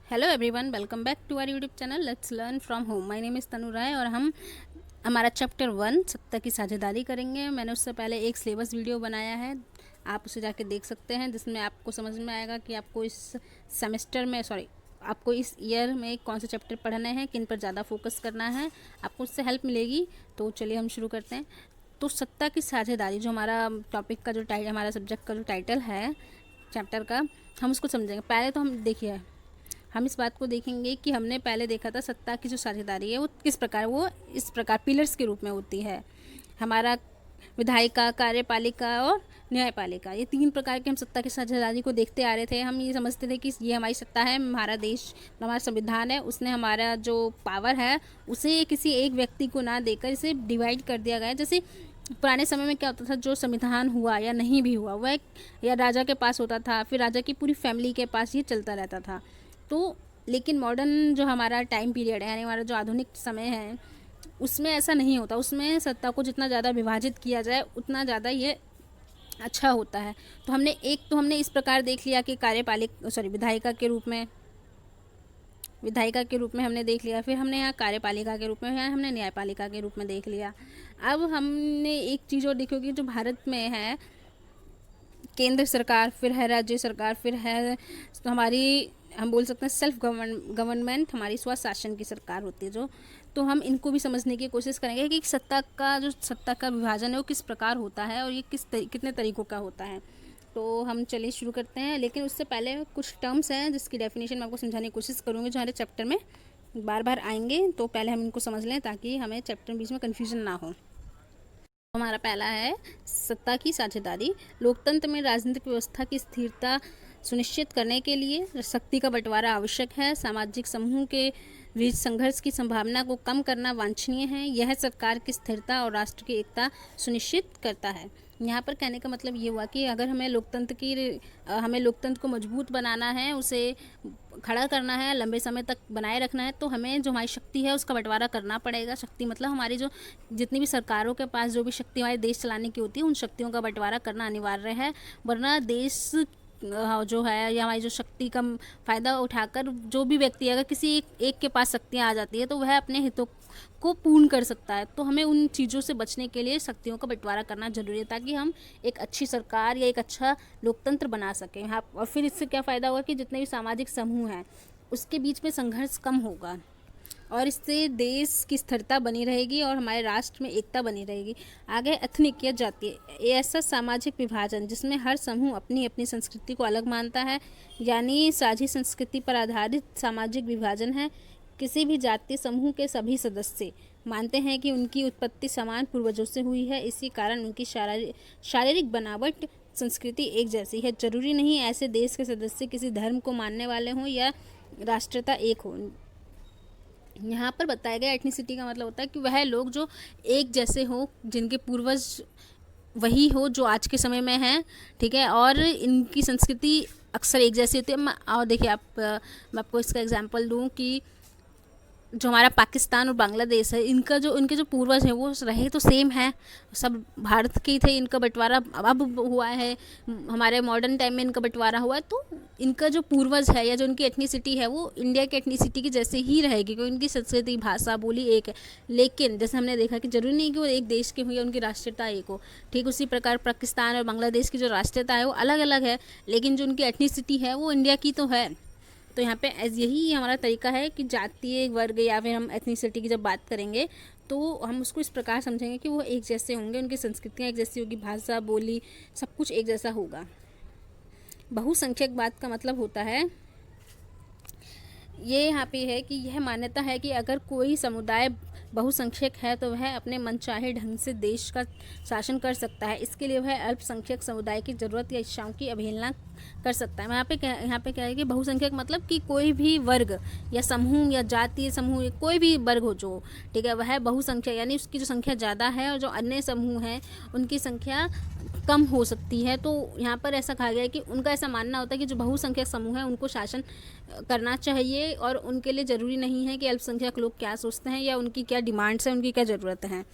Hello everyone, welcome back to our YouTube channel let's learn from home. My name is Tanu Rai और हम हमारा chapter 1 सत्ता की साझेदारी करेंगे। मैंने उससे पहले एक सिलेबस वीडियो बनाया है, आप उसे जाके देख सकते हैं, जिसमें आपको समझ में आएगा कि आपको इस सेमेस्टर में आपको इस ईयर में कौन से चैप्टर पढ़ने हैं, किन पर ज़्यादा फोकस करना है, आपको उससे हेल्प मिलेगी। तो चलिए हम शुरू करते हैं। तो सत्ता की साझेदारी जो हमारा टॉपिक का जो हमारा सब्जेक्ट का जो टाइटल है चैप्टर का, हम उसको समझेंगे। पहले तो हम देखिए, हम इस बात को देखेंगे कि हमने पहले देखा था सत्ता की जो साझेदारी है वो किस प्रकार, वो इस प्रकार पिलर्स के रूप में होती है। हमारा विधायिका, कार्यपालिका और न्यायपालिका, ये 3 प्रकार के हम सत्ता की साझेदारी को देखते आ रहे थे। हम ये समझते थे कि ये हमारी सत्ता है, हमारा देश, हमारा संविधान है, उसने हमारा जो पावर है उसे किसी एक व्यक्ति को ना देकर इसे डिवाइड कर दिया गया है। जैसे पुराने समय में क्या होता था, जो संविधान हुआ या नहीं भी हुआ वह या राजा के पास होता था, फिर राजा की पूरी फैमिली के पास ये चलता रहता था। तो लेकिन मॉडर्न जो हमारा टाइम पीरियड है, यानी हमारा जो आधुनिक समय है, उसमें ऐसा नहीं होता। उसमें सत्ता को जितना ज़्यादा विभाजित किया जाए उतना ज़्यादा ये अच्छा होता है। तो हमने इस प्रकार देख लिया कि विधायिका के रूप में हमने देख लिया, फिर हमने यहाँ कार्यपालिका के रूप में, यहाँ हमने न्यायपालिका के रूप में देख लिया। अब हमने एक चीज़ और देखी होगी, जो भारत में है केंद्र सरकार, फिर है राज्य सरकार, फिर है तो हमारी, हम बोल सकते हैं सेल्फ गवर्नमेंट, हमारी स्वशासन की सरकार होती है जो। तो हम इनको भी समझने की कोशिश करेंगे कि सत्ता का विभाजन है वो किस प्रकार होता है और ये कितने तरीक़ों का होता है। तो हम चलिए शुरू करते हैं, लेकिन उससे पहले कुछ टर्म्स हैं जिसकी डेफिनेशन मैं आपको समझाने की कोशिश करूँगी, जो हमारे चैप्टर में बार बार आएंगे। तो पहले हम इनको समझ लें ताकि हमें चैप्टर के बीच में कन्फ्यूजन ना हो। हमारा पहला है सत्ता की साझेदारी। लोकतंत्र में राजनीतिक व्यवस्था की स्थिरता सुनिश्चित करने के लिए शक्ति का बंटवारा आवश्यक है। सामाजिक समूह के बीच संघर्ष की संभावना को कम करना वांछनीय है। यह सरकार की स्थिरता और राष्ट्र की एकता सुनिश्चित करता है। यहाँ पर कहने का मतलब ये हुआ कि अगर हमें लोकतंत्र को मजबूत बनाना है, उसे खड़ा करना है, लंबे समय तक बनाए रखना है, तो हमें जो हमारी शक्ति है उसका बंटवारा करना पड़ेगा। शक्ति मतलब हमारी जो जितनी भी सरकारों के पास जो भी शक्ति हमारे देश चलाने की होती है, उन शक्तियों का बंटवारा करना अनिवार्य है। वरना देश जो है या हमारी जो शक्ति का फ़ायदा उठाकर जो भी व्यक्ति, अगर किसी एक के पास शक्तियाँ आ जाती है तो वह अपने हितों को पूर्ण कर सकता है। तो हमें उन चीज़ों से बचने के लिए शक्तियों का बंटवारा करना जरूरी है, ताकि हम एक अच्छी सरकार या एक अच्छा लोकतंत्र बना सकें। हाँ, और फिर इससे क्या फ़ायदा होगा कि जितने भी सामाजिक समूह हैं उसके बीच में संघर्ष कम होगा और इससे देश की स्थिरता बनी रहेगी और हमारे राष्ट्र में एकता बनी रहेगी। आगे एथनिक या जातीय, ऐसा सामाजिक विभाजन जिसमें हर समूह अपनी अपनी संस्कृति को अलग मानता है, यानी साझी संस्कृति पर आधारित सामाजिक विभाजन है। किसी भी जातीय समूह के सभी सदस्य मानते हैं कि उनकी उत्पत्ति समान पूर्वजों से हुई है, इसी कारण उनकी शारीरिक बनावट संस्कृति एक जैसी है। जरूरी नहीं ऐसे देश के सदस्य किसी धर्म को मानने वाले हों या राष्ट्रता एक हो। यहाँ पर बताया गया एथनिसिटी का मतलब होता है कि वह लोग जो एक जैसे हो, जिनके पूर्वज वही हो जो आज के समय में हैं, ठीक है, और इनकी संस्कृति अक्सर एक जैसी होती है। और देखिए मैं आपको इसका एग्जांपल दूं कि जो हमारा पाकिस्तान और बांग्लादेश है, इनके जो पूर्वज हैं वो रहे तो सेम हैं, सब भारत के ही थे। इनका बंटवारा अब हुआ है, हमारे मॉडर्न टाइम में इनका बंटवारा हुआ है। तो इनका जो पूर्वज है या जो उनकी एथनिसिटी है वो इंडिया की एथनिसिटी की जैसे ही रहेगी, क्योंकि उनकी संस्कृति, भाषा, बोली एक है। लेकिन जैसे हमने देखा कि जरूरी नहीं कि वो एक देश के हो या उनकी राष्ट्रीयता एक हो। ठीक उसी प्रकार पाकिस्तान और बांग्लादेश की जो राष्ट्रीयता है वो अलग अलग है, लेकिन जो उनकी एथनिसिटी है वो इंडिया की तो है। तो यहाँ पे यही हमारा तरीका है कि जातीय वर्ग या फिर हम एथनिसिटी की जब बात करेंगे तो हम उसको इस प्रकार समझेंगे कि वो एक जैसे होंगे, उनकी संस्कृतियाँ एक जैसी होगी, भाषा, बोली, सब कुछ एक जैसा होगा। बहुसंख्यक बात का मतलब होता है, ये यहाँ पे है कि यह मान्यता है कि अगर कोई समुदाय बहुसंख्यक है तो वह अपने मनचाहे ढंग से देश का शासन कर सकता है। इसके लिए वह अल्पसंख्यक समुदाय की ज़रूरत या इच्छाओं की अवहेलना कर सकता है। यहाँ पे क्या है कि बहुसंख्यक मतलब कि कोई भी वर्ग या समूह या जातीय समूह, कोई भी वर्ग हो जो, ठीक है, वह बहुसंख्यक यानी उसकी जो संख्या ज़्यादा है और जो अन्य समूह हैं उनकी संख्या कम हो सकती है। तो यहाँ पर ऐसा कहा गया है कि उनका ऐसा मानना होता है कि जो बहुसंख्यक समूह है उनको शासन करना चाहिए, और उनके लिए ज़रूरी नहीं है कि अल्पसंख्यक लोग क्या सोचते हैं या उनकी क्या डिमांड्स हैं, उनकी क्या ज़रूरत है।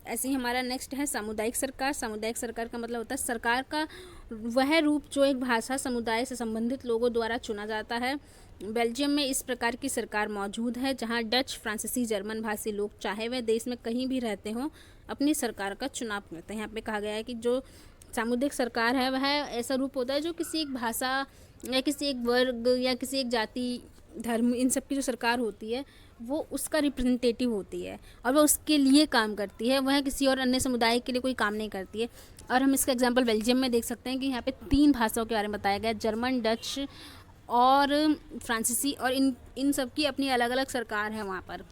ऐसे ही हमारा नेक्स्ट है सामुदायिक सरकार। सामुदायिक सरकार का मतलब होता है सरकार का वह रूप जो एक भाषा समुदाय से संबंधित लोगों द्वारा चुना जाता है। बेल्जियम में इस प्रकार की सरकार मौजूद है जहां डच, फ्रांसीसी, जर्मन भाषी लोग चाहे वह देश में कहीं भी रहते हों अपनी सरकार का चुनाव करते हैं। यहाँ पे कहा गया है कि जो सामुदायिक सरकार है वह ऐसा रूप होता है जो किसी एक भाषा या किसी एक वर्ग या किसी एक जाति, धर्म, इन सब की जो सरकार होती है वो उसका रिप्रेजेंटेटिव होती है और वह उसके लिए काम करती है, वह किसी और अन्य समुदाय के लिए कोई काम नहीं करती है। और हम इसका एग्जांपल बेल्जियम में देख सकते हैं कि यहाँ पे 3 भाषाओं के बारे में बताया गया है, जर्मन, डच और फ्रांसीसी, और इन सब की अपनी अलग अलग सरकार है वहाँ पर।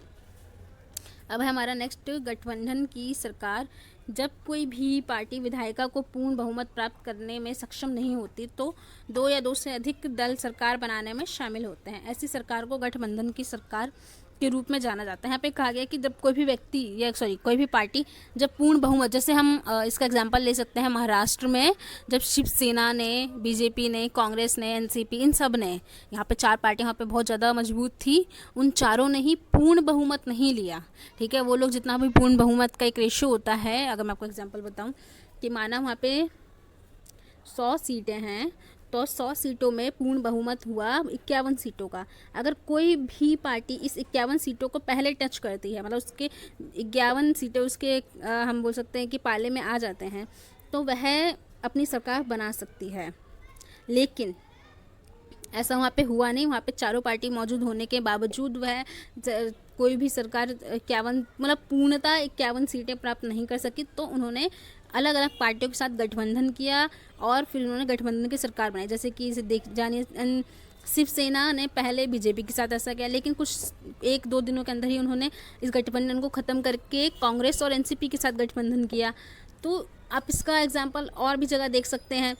अब है हमारा नेक्स्ट गठबंधन की सरकार। जब कोई भी पार्टी विधायिका को पूर्ण बहुमत प्राप्त करने में सक्षम नहीं होती तो 2 या 2 से अधिक दल सरकार बनाने में शामिल होते हैं। ऐसी सरकार को गठबंधन की सरकार के रूप में जाना जाता है। यहाँ पे कहा गया कि जब कोई भी व्यक्ति या कोई भी पार्टी जब पूर्ण बहुमत, जैसे हम इसका एग्जांपल ले सकते हैं महाराष्ट्र में, जब शिवसेना ने, बीजेपी ने, कांग्रेस ने, एनसीपी, इन सब ने, यहाँ पे 4 पार्टियाँ यहाँ पे बहुत ज़्यादा मजबूत थी, उन चारों ने ही पूर्ण बहुमत नहीं लिया। ठीक है, वो लोग जितना भी पूर्ण बहुमत का एक रेशियो होता है, अगर मैं आपको एग्जाम्पल बताऊँ कि माना वहाँ पे 100 सीटें हैं तो 100 सीटों में पूर्ण बहुमत हुआ 51 सीटों का। अगर कोई भी पार्टी इस 51 सीटों को पहले टच करती है, मतलब उसके 51 सीटें उसके हम बोल सकते हैं कि पाले में आ जाते हैं, तो वह अपनी सरकार बना सकती है। लेकिन ऐसा वहाँ पे हुआ नहीं। वहाँ पे चारों पार्टी मौजूद होने के बावजूद वह कोई भी सरकार 51 मतलब पूर्णतः 51 सीटें प्राप्त नहीं कर सकी, तो उन्होंने अलग अलग पार्टियों के साथ गठबंधन किया और फिर उन्होंने गठबंधन की सरकार बनाई। जैसे कि इसे देख जानिए, शिवसेना ने पहले बीजेपी के साथ ऐसा किया, लेकिन कुछ 1-2 दिनों के अंदर ही उन्होंने इस गठबंधन को ख़त्म करके कांग्रेस और एनसीपी के साथ गठबंधन किया। तो आप इसका एग्जाम्पल और भी जगह देख सकते हैं।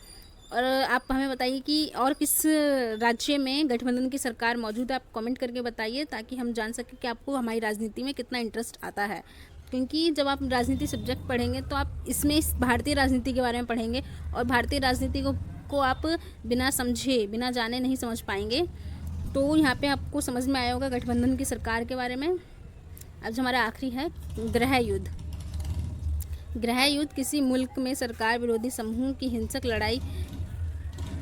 और आप हमें बताइए कि और किस राज्य में गठबंधन की सरकार मौजूद है, आप कमेंट करके बताइए ताकि हम जान सकें कि आपको हमारी राजनीति में कितना इंटरेस्ट आता है। क्योंकि जब आप राजनीति सब्जेक्ट पढ़ेंगे तो आप इसमें इस भारतीय राजनीति के बारे में पढ़ेंगे, और भारतीय राजनीति को आप बिना समझे, बिना जाने नहीं समझ पाएंगे। तो यहाँ पे आपको समझ में आया होगा गठबंधन की सरकार के बारे में। अब जो हमारा आखिरी है गृह युद्ध। गृह युद्ध किसी मुल्क में सरकार विरोधी समूह की हिंसक लड़ाई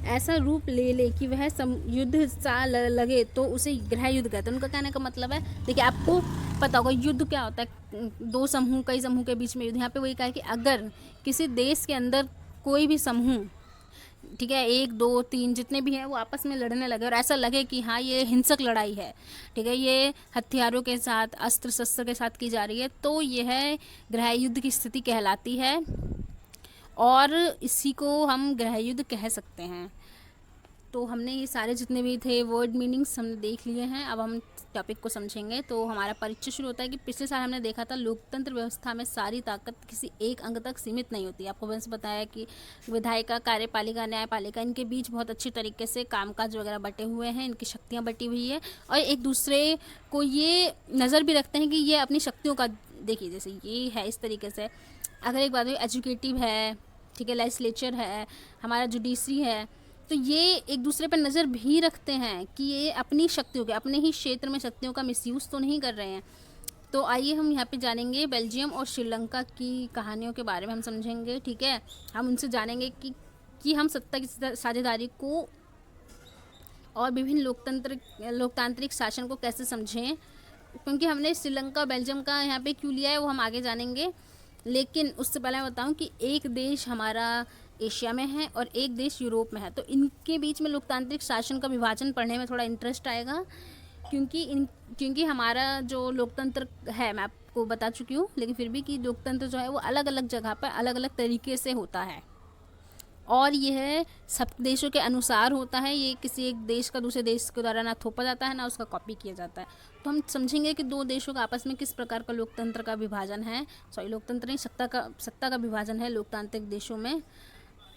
ऐसा रूप ले कि वह युद्ध सा लगे तो उसे गृह युद्ध कहते हैं। उनका कहने का मतलब है, देखिए आपको पता होगा युद्ध क्या होता है, 2 समूह, कई समूह के बीच में युद्ध। यहाँ पे वही कहा है कि अगर किसी देश के अंदर कोई भी समूह, ठीक है, 1, 2, 3 जितने भी हैं वो आपस में लड़ने लगे और ऐसा लगे कि हाँ ये हिंसक लड़ाई है, ठीक है, ये हथियारों के साथ, अस्त्र शस्त्र के साथ की जा रही है, तो यह गृह युद्ध की स्थिति कहलाती है और इसी को हम गृह युद्ध कह सकते हैं। तो हमने ये सारे जितने भी थे वर्ड मीनिंग्स हमने देख लिए हैं। अब हम टॉपिक को समझेंगे। तो हमारा परिचय शुरू होता है कि पिछले साल हमने देखा था लोकतंत्र व्यवस्था में सारी ताकत किसी एक अंग तक सीमित नहीं होती। आपको बस बताया कि विधायिका, कार्यपालिका, न्यायपालिका, इनके बीच बहुत अच्छी तरीके से कामकाज वगैरह बटे हुए हैं, इनकी शक्तियाँ बटी हुई है और एक दूसरे को ये नज़र भी रखते हैं कि ये अपनी शक्तियों का, देखिए जैसे ये है इस तरीके से, अगर एक बात एजुकेटिव है, ठीक है, लेजिस्लेचर है, हमारा जुडिशरी है, तो ये एक दूसरे पर नज़र भी रखते हैं कि ये अपनी शक्तियों के, अपने ही क्षेत्र में शक्तियों का मिसयूज़ तो नहीं कर रहे हैं। तो आइए हम यहाँ पे जानेंगे बेल्जियम और श्रीलंका की कहानियों के बारे में हम समझेंगे, ठीक है। हम उनसे जानेंगे कि हम सत्ता की साझेदारी को और विभिन्न लोकतांत्रिक शासन को कैसे समझें, क्योंकि हमने श्रीलंका, बेल्जियम का यहाँ पे क्यों लिया है वो हम आगे जानेंगे। लेकिन उससे पहले मैं बताऊँ कि एक देश हमारा एशिया में है और एक देश यूरोप में है, तो इनके बीच में लोकतांत्रिक शासन का विभाजन पढ़ने में थोड़ा इंटरेस्ट आएगा, क्योंकि हमारा जो लोकतंत्र है, मैं आपको बता चुकी हूँ, लेकिन फिर भी कि लोकतंत्र जो है वो अलग अलग जगह पर अलग अलग तरीके से होता है और यह सब देशों के अनुसार होता है। ये किसी एक देश का दूसरे देश के द्वारा ना थोपा जाता है ना उसका कॉपी किया जाता है। तो हम समझेंगे कि 2 देशों का आपस में किस प्रकार का लोकतंत्र का विभाजन है, लोकतंत्र नहीं, सत्ता का विभाजन है लोकतांत्रिक देशों में।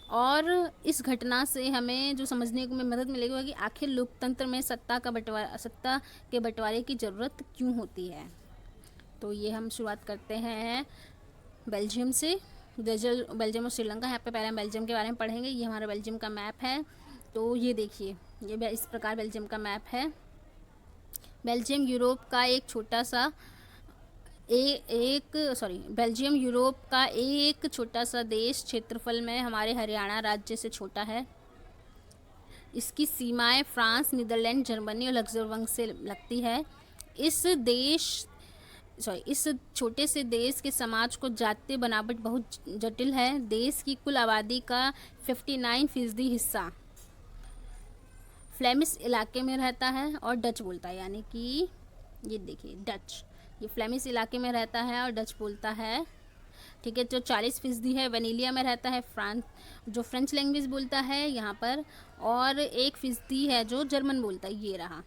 और इस घटना से हमें जो समझने में मदद मिलेगी कि आखिर लोकतंत्र में सत्ता के बंटवारे की ज़रूरत क्यों होती है। तो ये हम शुरुआत करते हैं बेल्जियम से। बेल्जियम और श्रीलंका, यहाँ पे पहले हम बेल्जियम के बारे में पढ़ेंगे। ये हमारा बेल्जियम का मैप है। तो ये देखिए, ये इस प्रकार बेल्जियम का मैप है। बेल्जियम यूरोप का एक छोटा सा बेल्जियम यूरोप का एक छोटा सा देश, क्षेत्रफल में हमारे हरियाणा राज्य से छोटा है। इसकी सीमाएं फ्रांस, नीदरलैंड, जर्मनी और लग्जमबर्ग से लगती है। इस छोटे से देश के समाज को जातीय बनावट बहुत जटिल है। देश की कुल आबादी का 59% हिस्सा फ्लेमिश इलाके में रहता है और डच बोलता है, यानी कि ये देखिए डच, ये फ्लेमिश इलाके में रहता है और डच बोलता है। ठीक है, जो 40% है वेनेलिया में रहता है, फ्रांस जो फ्रेंच लैंग्वेज बोलता है यहाँ पर, और 1% है जो जर्मन बोलता है। ये रहा।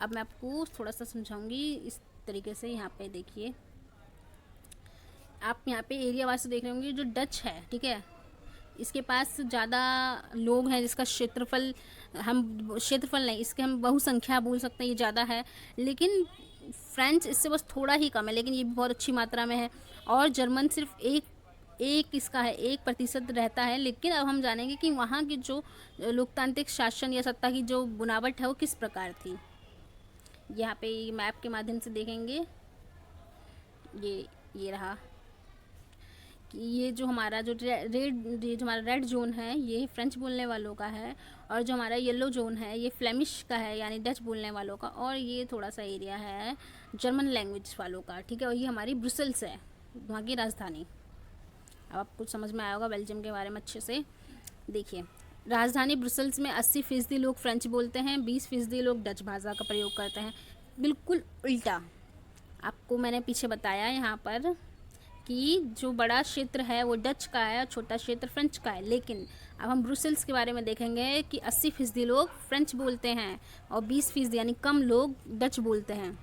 अब मैं आपको थोड़ा सा समझाऊंगी इस तरीके से। यहाँ पे देखिए, आप यहाँ पे एरिया वाइज देख रहे होंगे, जो डच है, ठीक है, इसके पास ज़्यादा लोग हैं, जिसका क्षेत्रफल नहीं, इसके हम बहुसंख्या बोल सकते हैं, ये ज़्यादा है। लेकिन फ्रेंच इससे बस थोड़ा ही कम है, लेकिन ये भी बहुत अच्छी मात्रा में है। और जर्मन सिर्फ एक इसका है, 1% रहता है। लेकिन अब हम जानेंगे कि वहाँ की जो लोकतांत्रिक शासन या सत्ता की जो बुनावट है वो किस प्रकार थी। यहाँ पे मैप के माध्यम से देखेंगे, ये रहा कि ये जो हमारा जो रेड जोन है ये फ्रेंच बोलने वालों का है, और जो हमारा येलो जोन है ये फ्लेमिश का है, यानी डच बोलने वालों का, और ये थोड़ा सा एरिया है जर्मन लैंग्वेज वालों का। ठीक है, और ये हमारी ब्रुसेल्स है, वहाँ की राजधानी। अब आपको समझ में आया होगा बेल्जियम के बारे में अच्छे से। देखिए, राजधानी ब्रुसेल्स में 80% लोग फ्रेंच बोलते हैं, 20% लोग डच भाषा का प्रयोग करते हैं। बिल्कुल उल्टा आपको मैंने पीछे बताया यहाँ पर कि जो बड़ा क्षेत्र है वो डच का है और छोटा क्षेत्र फ्रेंच का है। लेकिन अब हम ब्रुसेल्स के बारे में देखेंगे कि 80% लोग फ्रेंच बोलते हैं और 20% यानी कम लोग डच बोलते हैं।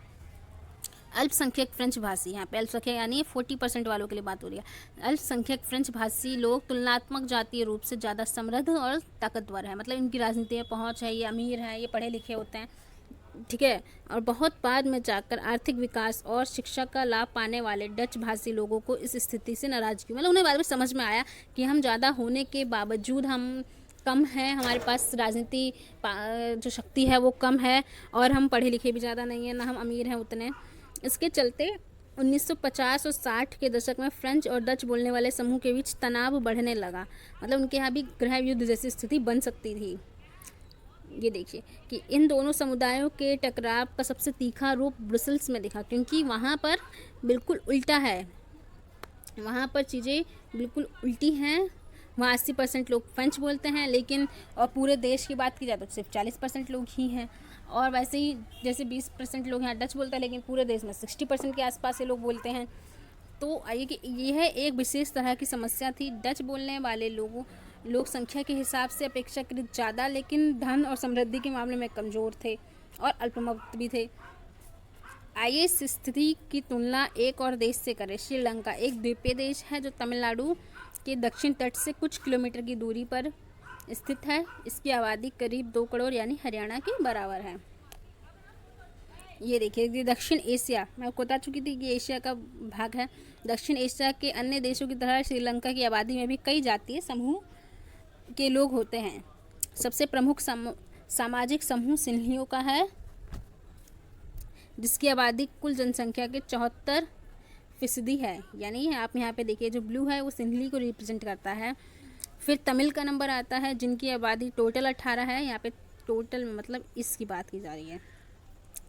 अल्पसंख्यक फ्रेंच भाषी, यहाँ पे अल्पसंख्यक यानी 40% वालों के लिए बात हो रही है। अल्पसंख्यक फ्रेंच भाषी लोग तुलनात्मक जातीय रूप से ज़्यादा समृद्ध और ताकतवर है, मतलब इनकी राजनीति में पहुँच है, ये अमीर हैं, ये पढ़े लिखे होते हैं। ठीक है, और बहुत बाद में जाकर आर्थिक विकास और शिक्षा का लाभ पाने वाले डच भाषी लोगों को इस स्थिति से नाराजगी, मतलब उन्हें बाद में समझ में आया कि हम ज़्यादा होने के बावजूद हम कम हैं, हमारे पास राजनीति जो शक्ति है वो कम है, और हम पढ़े लिखे भी ज़्यादा नहीं हैं, ना हम अमीर हैं उतने। इसके चलते 1950 और 60 के दशक में फ्रेंच और डच बोलने वाले समूह के बीच तनाव बढ़ने लगा, मतलब उनके यहाँ भी गृह युद्ध जैसी स्थिति बन सकती थी। ये देखिए कि इन दोनों समुदायों के टकराव का सबसे तीखा रूप ब्रुसेल्स में दिखा, क्योंकि वहाँ पर बिल्कुल उल्टा है, वहाँ पर चीज़ें बिल्कुल उल्टी हैं। वहाँ 80% लोग फ्रेंच बोलते हैं, लेकिन और पूरे देश की बात की जाए तो सिर्फ 40% लोग ही हैं। और वैसे ही जैसे 20% लोग यहाँ डच बोलते हैं, लेकिन पूरे देश में 60% के आसपास से लोग बोलते हैं। तो आइए कि यह एक विशेष तरह की समस्या थी। डच बोलने वाले लोग संख्या के हिसाब से अपेक्षाकृत ज़्यादा, लेकिन धन और समृद्धि के मामले में कमज़ोर थे और अल्पमत भी थे। आइए इस स्थिति की तुलना एक और देश से करें। श्रीलंका एक द्वीपीय देश है जो तमिलनाडु के दक्षिण तट से कुछ किलोमीटर की दूरी पर स्थित है। इसकी आबादी करीब 2 करोड़ यानी हरियाणा के बराबर है। ये देखिए, ये दक्षिण एशिया, मैं आपको बता चुकी थी कि एशिया का भाग है। दक्षिण एशिया के अन्य देशों की तरह श्रीलंका की आबादी में भी कई जातीय समूह के लोग होते हैं। सबसे प्रमुख सामाजिक समूह सिन्हलियों का है, जिसकी आबादी कुल जनसंख्या के 74% है। यानी आप यहाँ पे देखिए, जो ब्लू है वो सिन्हली को रिप्रेजेंट करता है। फिर तमिल का नंबर आता है, जिनकी आबादी टोटल 18 है। यहाँ पे टोटल में मतलब इसकी बात की जा रही है।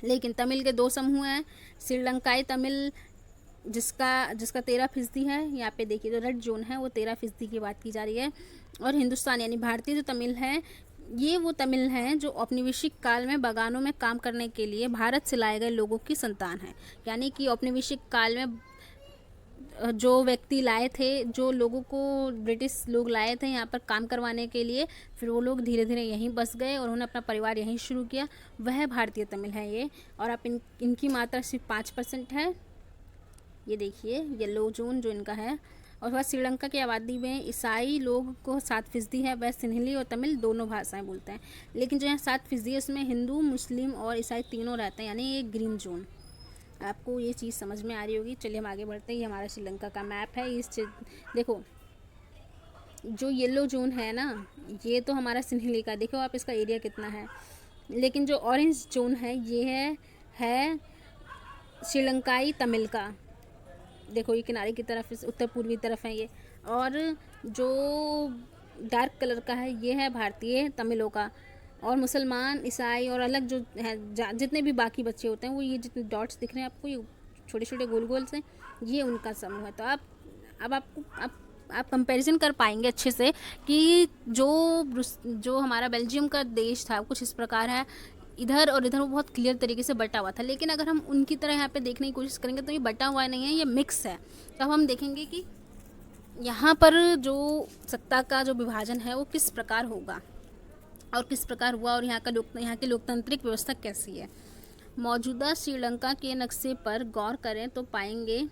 लेकिन तमिल के 2 समूह हैं, श्रीलंकाई तमिल जिसका 13% है। यहाँ पे देखिए जो रेड जोन है वो 13% की बात की जा रही है। और हिंदुस्तान यानी भारतीय जो तमिल है, ये वो तमिल हैं जो औपनिवेशिक काल में बागानों में काम करने के लिए भारत से लाए गए लोगों की संतान है। यानी कि औपनिवेशिक काल में जो व्यक्ति लाए थे, जो लोगों को ब्रिटिश लोग लाए थे यहाँ पर काम करवाने के लिए, फिर वो लोग धीरे धीरे यहीं बस गए और उन्होंने अपना परिवार यहीं शुरू किया, वह भारतीय तमिल है ये। और आप इनकी मात्रा सिर्फ 5% है। ये देखिए येलो जोन जो इनका है। और वह श्रीलंका की आबादी में ईसाई लोग को 7% है। वह सिन्हली और तमिल दोनों भाषाएं बोलते हैं। लेकिन जो यहाँ 7% है उसमें हिंदू, मुस्लिम और ईसाई तीनों रहते हैं, यानी ये ग्रीन जोन। आपको ये चीज़ समझ में आ रही होगी। चलिए हम आगे बढ़ते हैं। ये हमारा श्रीलंका का मैप है। देखो जो येलो जोन है ना, ये तो हमारा सिन्हली का, देखो आप इसका एरिया कितना है। लेकिन जो ऑरेंज जोन है ये है श्रीलंकाई तमिल का। देखो ये किनारे की तरफ उत्तर पूर्वी तरफ है ये। और जो डार्क कलर का है, ये है भारतीय तमिलों का। और मुसलमान, ईसाई और अलग जो है जितने भी बाकी बच्चे होते हैं, वो ये जितने डॉट्स दिख रहे हैं आपको, ये छोटे छोटे गोल गोल से, ये उनका समूह है। तो अब आपको आप कंपैरिजन कर पाएंगे अच्छे से कि जो हमारा बेल्जियम का देश था कुछ इस प्रकार है, इधर और इधर वो बहुत क्लियर तरीके से बटा हुआ था। लेकिन अगर हम उनकी तरह यहाँ पे देखने की कोशिश करेंगे तो ये बटा हुआ नहीं है, ये मिक्स है। तो अब हम देखेंगे कि यहाँ पर जो सत्ता का जो विभाजन है वो किस प्रकार होगा और किस प्रकार हुआ, और यहाँ की लोकतांत्रिक व्यवस्था कैसी है। मौजूदा श्रीलंका के नक्शे पर गौर करें तो पाएंगे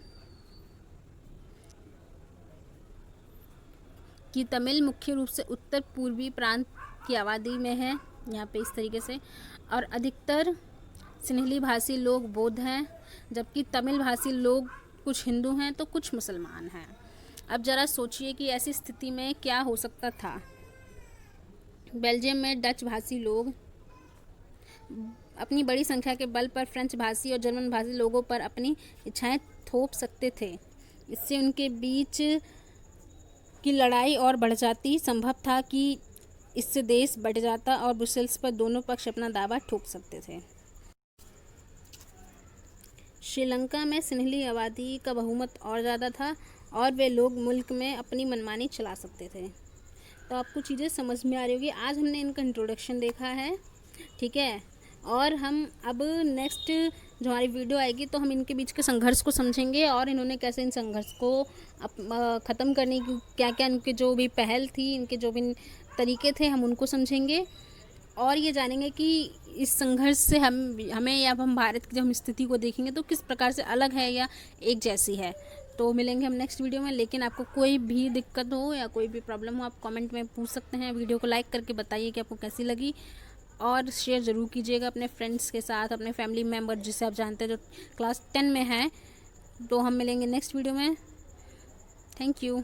कि तमिल मुख्य रूप से उत्तर पूर्वी प्रांत की आबादी में है, यहाँ पे इस तरीके से, और अधिकतर सिन्हली भाषी लोग बौद्ध हैं, जबकि तमिल भाषी लोग कुछ हिंदू हैं तो कुछ मुसलमान हैं। अब ज़रा सोचिए कि ऐसी स्थिति में क्या हो सकता था। बेल्जियम में डच भाषी लोग अपनी बड़ी संख्या के बल पर फ्रेंच भाषी और जर्मन भाषी लोगों पर अपनी इच्छाएं थोप सकते थे। इससे उनके बीच की लड़ाई और बढ़ जाती। संभव था कि इससे देश बढ़ जाता और ब्रुसेल्स पर दोनों पक्ष अपना दावा ठोक सकते थे। श्रीलंका में सिन्हली आबादी का बहुमत और ज़्यादा था और वे लोग मुल्क में अपनी मनमानी चला सकते थे। तो आपको चीज़ें समझ में आ रही होगी। आज हमने इनका इंट्रोडक्शन देखा है, ठीक है, और हम अब नेक्स्ट जो हमारी वीडियो आएगी तो हम इनके बीच के संघर्ष को समझेंगे और इन्होंने कैसे इन संघर्ष को ख़त्म करने की क्या क्या इनके जो भी पहल थी, इनके जो भी तरीके थे, हम उनको समझेंगे और ये जानेंगे कि इस संघर्ष से हमें या हम भारत की जब हम स्थिति को देखेंगे तो किस प्रकार से अलग है या एक जैसी है। तो मिलेंगे हम नेक्स्ट वीडियो में। लेकिन आपको कोई भी दिक्कत हो या कोई भी प्रॉब्लम हो, आप कमेंट में पूछ सकते हैं। वीडियो को लाइक करके बताइए कि आपको कैसी लगी और शेयर ज़रूर कीजिएगा अपने फ्रेंड्स के साथ, अपने फैमिली मेम्बर जिसे आप जानते हैं जो क्लास 10 में हैं। तो हम मिलेंगे नेक्स्ट वीडियो में। Thank you.